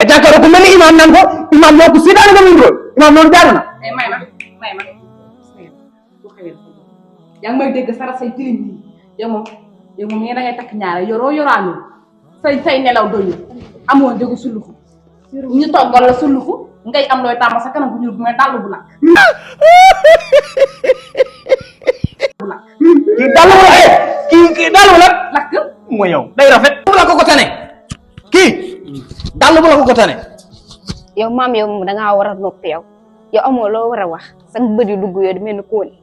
jàkkaarloo ku mel ni imam nan ko imam moo ko seetaan nga muy doon imam loolu jaadu na. may ma yaa ngi may dégg sara say tilim yi yow moom ngeen da ngay takk ñaare yoroo yoraanu say nelaw doyu amoo njëgu suluxu ñu toggal la suluxu ngay am looy tàmm sa kanam bu ñuul bu may dàll bu lakk. kii dàll bu la kii dàll bu la lakk mooy yow day rafet. bu la ko tane kii dàll bu la ko tane. yow maam yow moom da ngaa war a noppi yow amoo loo war a wax sa bëri dugg yow di mel ni kóoni.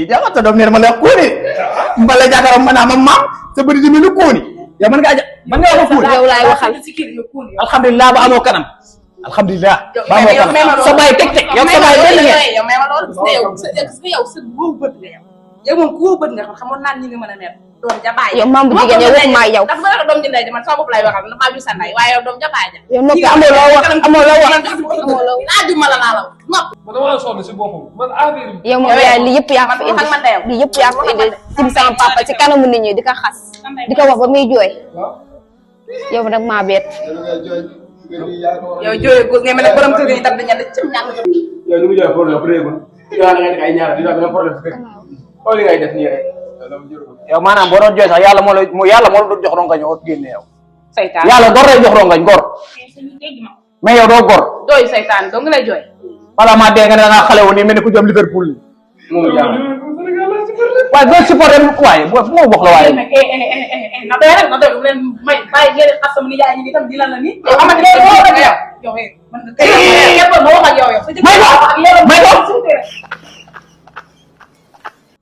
jangan tahu dong mana kuni, balik jaga mana mama seperti di menu kuni, ya mana aja, mana aku kuni. Alhamdulillah ba amo kanam, alhamdulillah ba amo kanam. Sabay tek, yang sabay beli ya. Yang memang yow sa góob bët nga yow moom ku bët nga xamoon naan ñi nga mën a mel doom jabaay yow maam bu jigéen yow wax maa yow dafa ma doom ji ndey man sama bopp lay waxal na maa ju sa ndey waaye yow doom jabaay ja yow noppi amoo loo wax laajuma la laa la nopp man dama la soxla si boppam man affaire yow moom yaay li yëpp yaa ko fi man de yow indi li yëpp yaa ko fi indi sim sama papa ci kanamu nit ñi di ko xas di ko wax ba muy jooy yow nag maa bett yow jooy góor ngay mel ne borom kër yi tam dañu ne cim ñaan yow lu mu jël problème bu réegul yaa nga nekk ay ñaar dina benn problème si xool li ngay def nii rek yow maanaam boo doon jooy sax yàlla moo la doon jox rongañ oo génne yow. saytaan yàlla gor lay jox rongañ gor mais yow doo gor. jooy saytaan doo nga lay jooy wala maa dee nga ne da ngaa xale woon nii mel ni ku jëm Liverpool nii. waaye doo supporté waaye moo wax la waaye. na doy rek na doy leen may bàyyi ngeen xas sama nijaay ñi tam di la nii yow xamante ne yow rek yow man képp ma wax ak yow may ko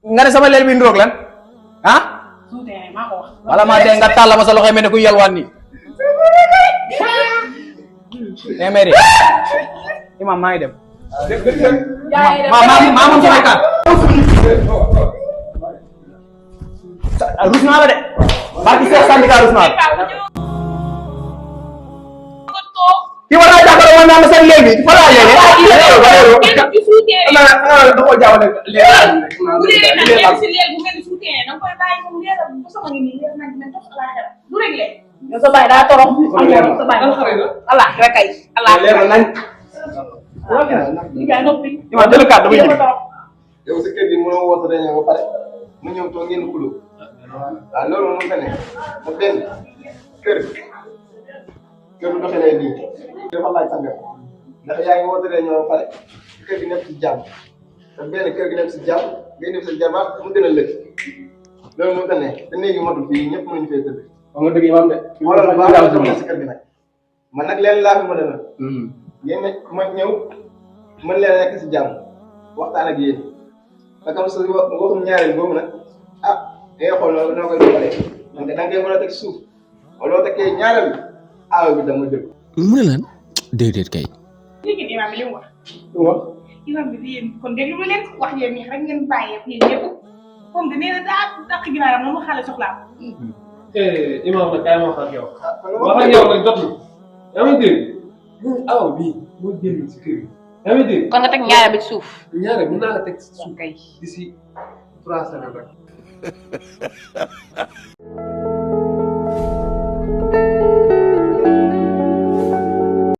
nga ne sama leel bi nduroog lan ah maa ko wax wala maa dee nga tàll ma sa loxo mel ne ku yelwaan nii. mère imam maa ngi dem. maa moom samay kan rus naa la de maa ngi seet syndicat rus naa la ki war naa jàppale woon naa ma seen léegi fa laa léegi sa baay daa torox sa baay Allah rek ay Allah imam jël kàddu bu ñu yow sa kër gi mënoo woote réunion ba pare mu ñëw toog ngeen xuloo waaw loolu moom nga ne ba benn kër du doxee lay nii dafa laaj sa nga ndax yaa ngi woote réunion ba pare kër gi nekk ci jàmm te benn kër gi nekk ci jàmm ngay def sa jàmm mu gën a lëkk loolu moom nga ne te néegi matul fii ñëpp mënuñu fee tëdd wax nga dëgg imam de xoolal baax na si kër gi nag man nag leen laa fi mën a na ngeen ne ma ñëw mën leen nekk si jàmm waxtaan ak yéen te comme sa waxum ñaareel boobu nag ah ngay xool noo koy doxalee donc da nga koy mën a teg suuf wala loo tekkee ñaareel bi aaw bi dama jël. mu ne lan déedéet kay. léegi imam bi li mu wax. lu wax. imam bi yéen kon déglu ma leen wax yéen ñi rek ngeen bàyyee yéen ñëpp comme de nee na daa dàq ginaaram moom xale soxlaam. imam nag kaay ma wax ak yow. wax ak yow nag jotul. yaa ngi dégg ñun aaw bii moo génn si kër gi. yaa ngi dégg kon nga teg ñaareel bi ci suuf. ñaareel mën naa la teg si suuf kay d'ici 3 semaines rek.